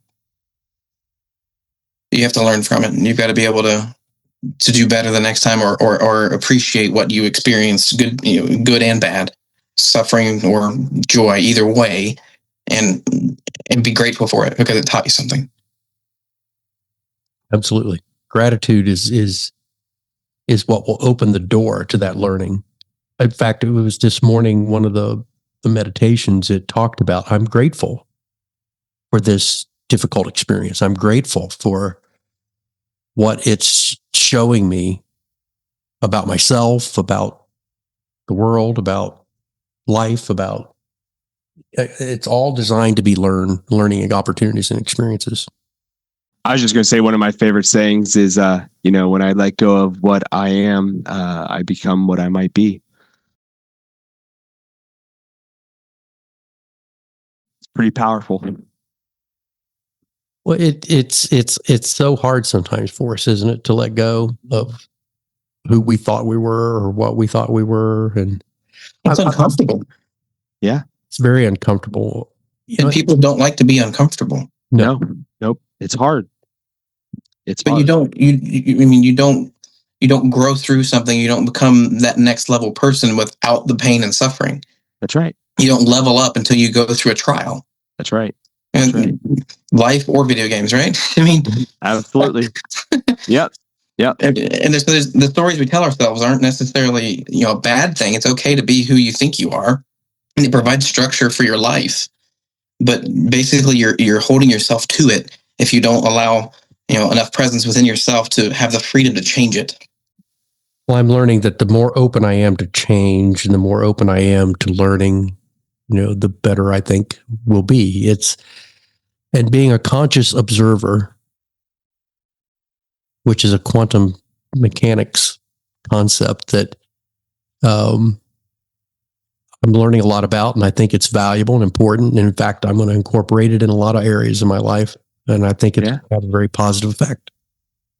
You have to learn from it, and you've got to be able to do better the next time, or appreciate what you experienced, good and bad, suffering or joy, either way, and be grateful for it because it taught you something. Absolutely, gratitude is what will open the door to that learning. In fact, it was this morning, one of the meditations, it talked about, I'm grateful for this difficult experience. I'm grateful for what it's showing me about myself, about the world, about life, it's all designed to be learning opportunities and experiences. I was just going to say one of my favorite sayings is, when I let go of what I am, I become what I might be. It's pretty powerful. Well, it's so hard sometimes for us, isn't it, to let go of who we thought we were or what we thought we were, and it's uncomfortable. Yeah, it's very uncomfortable. And people don't like to be uncomfortable. No, nope. It's hard. But hard. You don't grow through something. You don't become that next level person without the pain and suffering. That's right. You don't level up until you go through a trial. That's right. And life or video games, right? I mean, absolutely. Yep. And there's the stories we tell ourselves aren't necessarily a bad thing. It's okay to be who you think you are, and it provides structure for your life. But basically, you're holding yourself to it if you don't allow enough presence within yourself to have the freedom to change it. Well, I'm learning that the more open I am to change and the more open I am to learning, the better I think will be. And being a conscious observer, which is a quantum mechanics concept that I'm learning a lot about, and I think it's valuable and important. And in fact, I'm going to incorporate it in a lot of areas of my life. And I think it's have a very positive effect.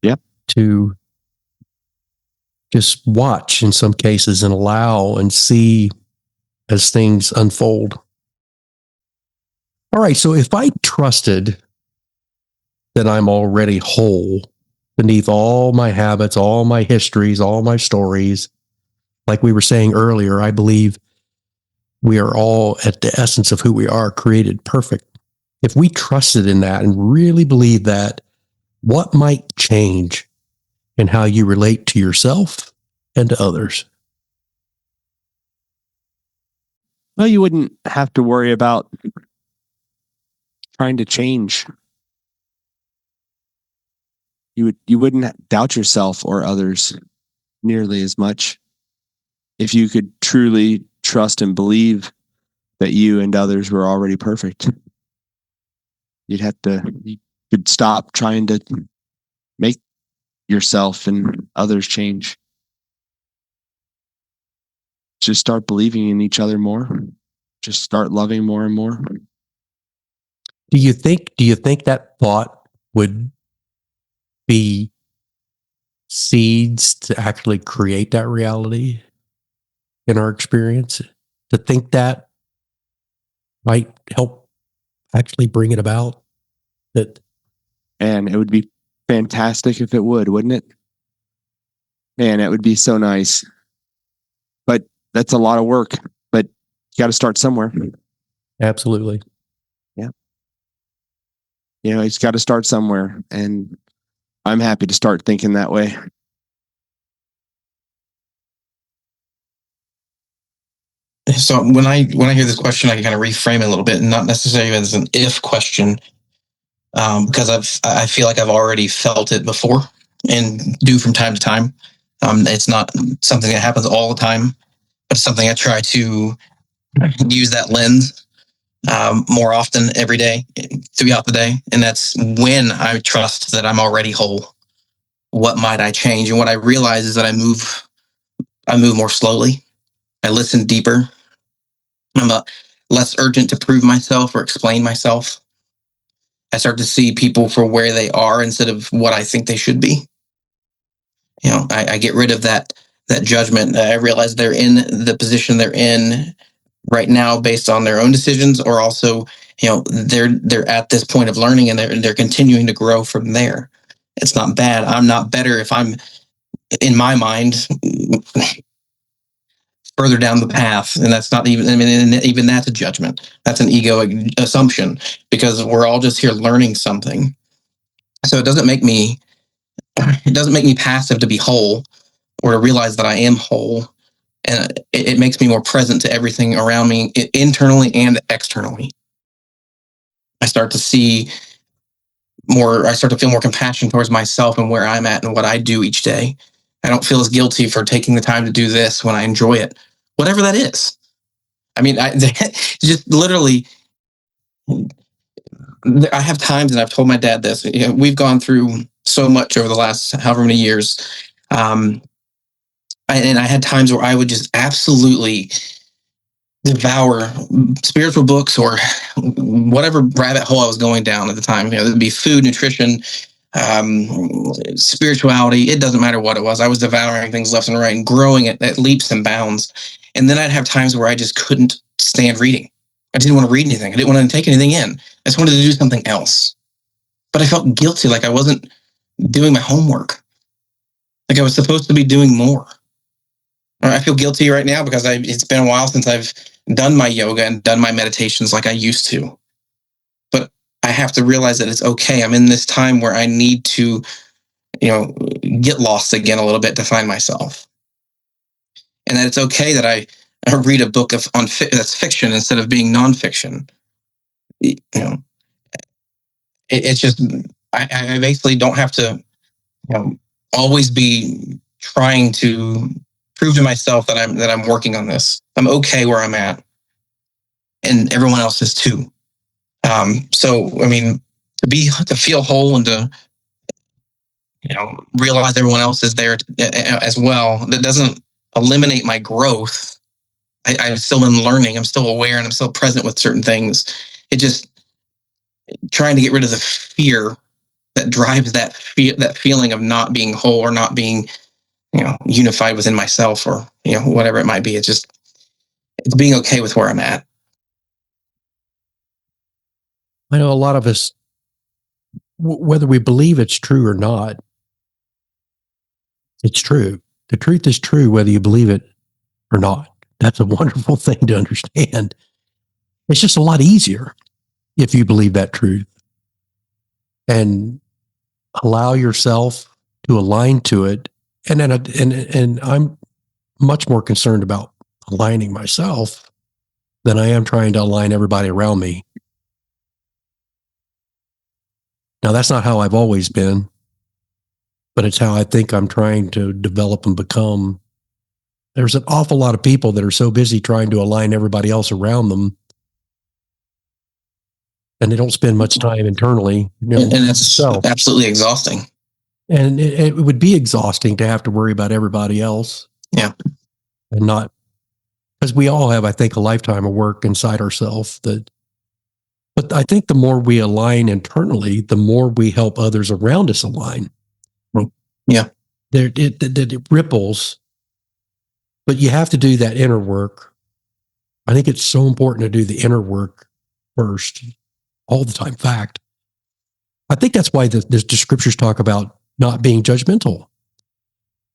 Yep. To just watch in some cases and allow and see as things unfold. All right. So if I trusted that I'm already whole beneath all my habits, all my histories, all my stories, like we were saying earlier, I believe we are all at the essence of who we are, created perfect. If we trusted in that and really believe that, what might change in how you relate to yourself and to others? Well, you wouldn't have to worry about trying to change. You wouldn't doubt yourself or others nearly as much if you could truly trust and believe that you and others were already perfect. You could stop trying to make yourself and others change. Just start believing in each other more. Just start loving more and more. Do you think that thought would be seeds to actually create that reality in our experience. To think that might help actually bring it about. That And it would be fantastic if it would, wouldn't it? Man, it would be so nice. But that's a lot of work. But you got to start somewhere. absolutely. Yeah. You know, it's got to start somewhere. And I'm happy to start thinking that way. So when I hear this question, I can kind of reframe it a little bit, and not necessarily as an if question, because I feel like I've already felt it before and do from time to time. It's not something that happens all the time, but it's something I try to use that lens more often every day throughout the day, and that's when I trust that I'm already whole. What might I change? And what I realize is that I move more slowly. I listen deeper. I'm less urgent to prove myself or explain myself. I start to see people for where they are instead of what I think they should be. You know, I get rid of that judgment. I realize they're in the position they're in right now based on their own decisions, or also, you know, they're at this point of learning and they're continuing to grow from there. It's not bad. I'm not better if I'm, in my mind, further down the path, and that's not even, I mean, even that's a judgment. That's an ego assumption, because we're all just here learning something. So it doesn't make me passive to be whole, or to realize that I am whole, and it makes me more present to everything around me, internally and externally. I start to feel more compassion towards myself and where I'm at and what I do each day. I don't feel as guilty for taking the time to do this when I enjoy it, whatever that is. I mean, just literally, I have times, and I've told my dad this. You know, we've gone through so much over the last however many years, and I had times where I would just absolutely devour spiritual books or whatever rabbit hole I was going down at the time. You know, it'd be food, nutrition, spirituality. It doesn't matter what it was. I was devouring things left and right and growing at leaps and bounds. And then I'd have times where I just couldn't stand reading. I didn't want to read anything. I didn't want to take anything in. I just wanted to do something else. But I felt guilty, like I wasn't doing my homework, like I was supposed to be doing more. I feel guilty right now because it's been a while since I've done my yoga and done my meditations like I used to. But I have to realize that it's okay. I'm in this time where I need to, you know, get lost again a little bit to find myself. And that it's okay that I read a book that's fiction instead of being nonfiction. You know, it's just, I basically don't have to, you know, always be trying to prove to myself that I'm working on this. I'm okay where I'm at, and everyone else is too. So I mean, to feel whole and to, you know, realize everyone else is there as well. That doesn't eliminate my growth. I'm still in learning. I'm still aware, and I'm still present with certain things. It just trying to get rid of the fear that drives that feeling of not being whole or not being, you know, unified within myself, or, you know, whatever it might be. It's being okay with where I'm at. I know a lot of us, whether we believe it's true or not, it's true. The truth is true, whether you believe it or not. That's a wonderful thing to understand. It's just a lot easier if you believe that truth and allow yourself to align to it. And then, and I'm much more concerned about aligning myself than I am trying to align everybody around me. Now, that's not how I've always been, but it's how I think I'm trying to develop and become. There's an awful lot of people that are so busy trying to align everybody else around them, and they don't spend much time internally. You know, and it's absolutely exhausting. And it would be exhausting to have to worry about everybody else. Yeah. And not, because we all have, I think, a lifetime of work inside ourselves that, but I think the more we align internally, the more we help others around us align. Yeah. it ripples, but you have to do that inner work. I think it's so important to do the inner work first, all the time. Fact. I think that's why the scriptures talk about not being judgmental.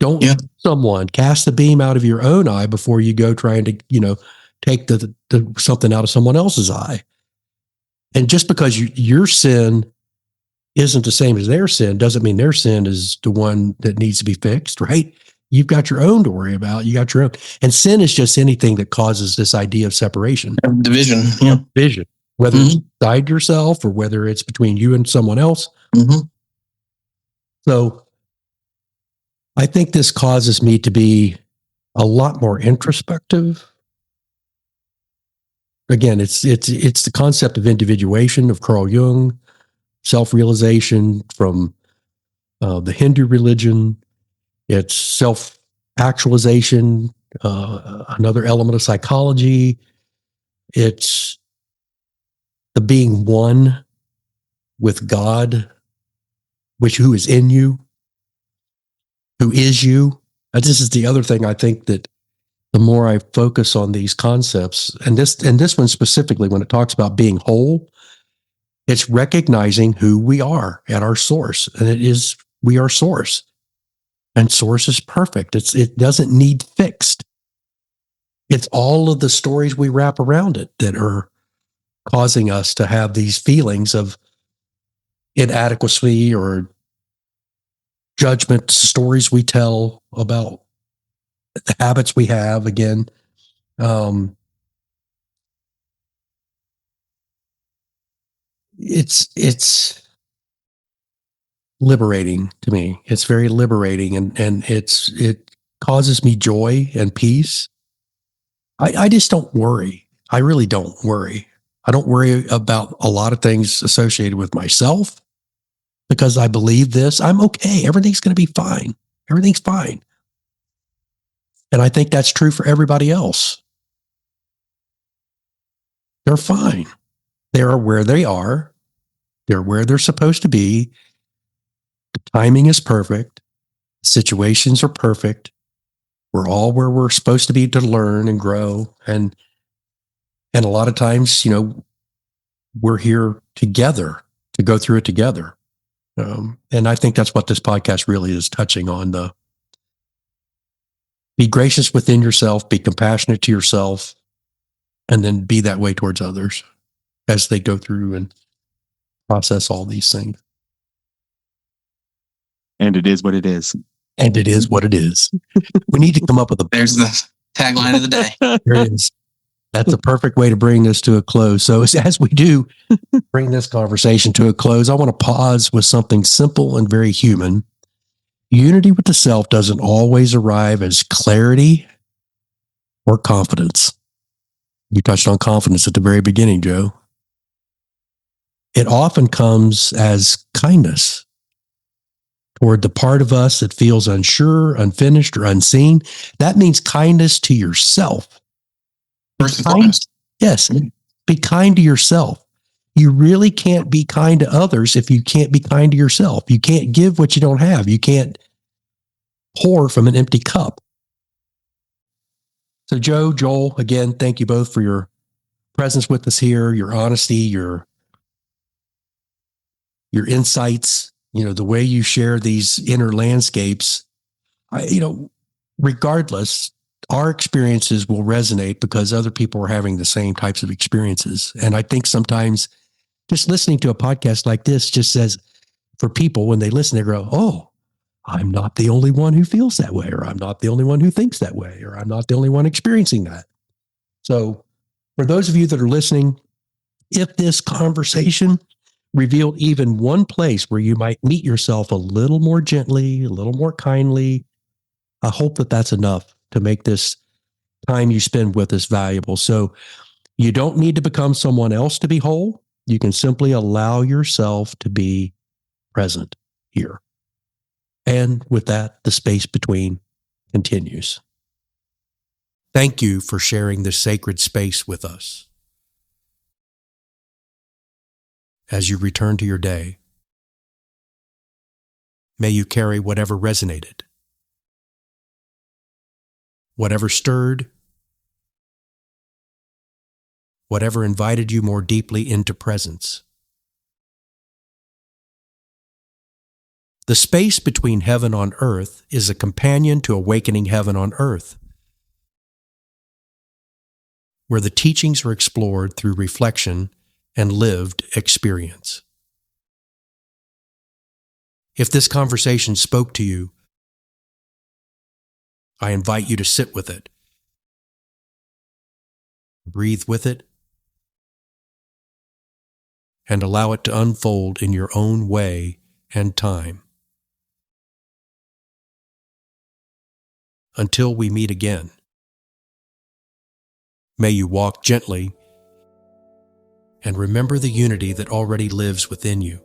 Don't someone cast the beam out of your own eye before you go trying to, take the something out of someone else's eye. And just because your sin isn't the same as their sin doesn't mean their sin is the one that needs to be fixed, right? You've got your own to worry about. You got your own. And sin is just anything that causes this idea of separation. Division. Yeah. Division. Whether it's inside yourself or whether it's between you and someone else. Mm-hmm. So I think this causes me to be a lot more introspective. Again, it's the concept of individuation of Carl Jung, self-realization from the Hindu religion. It's self-actualization, another element of psychology. It's the being one with God, who is in you, who is you. And this is the other thing I think that the more I focus on these concepts, and this one specifically, when it talks about being whole, it's recognizing who we are at our source. And we are source. And source is perfect. It doesn't need fixed. It's all of the stories we wrap around it that are causing us to have these feelings of inadequacy or judgment, stories we tell about the habits we have. Again, it's liberating to me. It's very liberating, and it causes me joy and peace. I just don't worry. I really don't worry. I don't worry about a lot of things associated with myself because I believe this. I'm okay. Everything's going to be fine. Everything's fine. And I think that's true for everybody else. They're fine. They are where they are. They're where they're supposed to be. The timing is perfect. Situations are perfect. We're all where we're supposed to be to learn and grow. And a lot of times, we're here together to go through it together. And I think that's what this podcast really is touching on. Be gracious within yourself, be compassionate to yourself, and then be that way towards others as they go through and process all these things. And it is what it is. And it is what it is. We need to come up with There's the tagline of the day. There it is. That's a perfect way to bring this to a close. So as we do bring this conversation to a close, I want to pause with something simple and very human. Unity with the self doesn't always arrive as clarity or confidence. You touched on confidence at the very beginning, Joe. It often comes as kindness toward the part of us that feels unsure, unfinished, or unseen. That means kindness to yourself. First and foremost. Yes. Be kind to yourself. You really can't be kind to others if you can't be kind to yourself. You can't give what you don't have. You can't pour from an empty cup. So Joe, Joel, again, thank you both for your presence with us here, your honesty, your insights, the way you share these inner landscapes. Regardless, our experiences will resonate because other people are having the same types of experiences. And I think sometimes just listening to a podcast like this just says, for people, when they listen, they go, oh, I'm not the only one who feels that way, or I'm not the only one who thinks that way, or I'm not the only one experiencing that. So for those of you that are listening, if this conversation revealed even one place where you might meet yourself a little more gently, a little more kindly, I hope that that's enough to make this time you spend with us valuable. So you don't need to become someone else to be whole. You can simply allow yourself to be present here. And with that, the space between continues. Thank you for sharing this sacred space with us. As you return to your day, may you carry whatever resonated whatever stirred, whatever invited you more deeply into presence. The space between heaven on earth is a companion to awakening heaven on earth, where the teachings are explored through reflection and lived experience. If this conversation spoke to you, I invite you to sit with it, breathe with it, and allow it to unfold in your own way and time. Until we meet again, may you walk gently and remember the unity that already lives within you.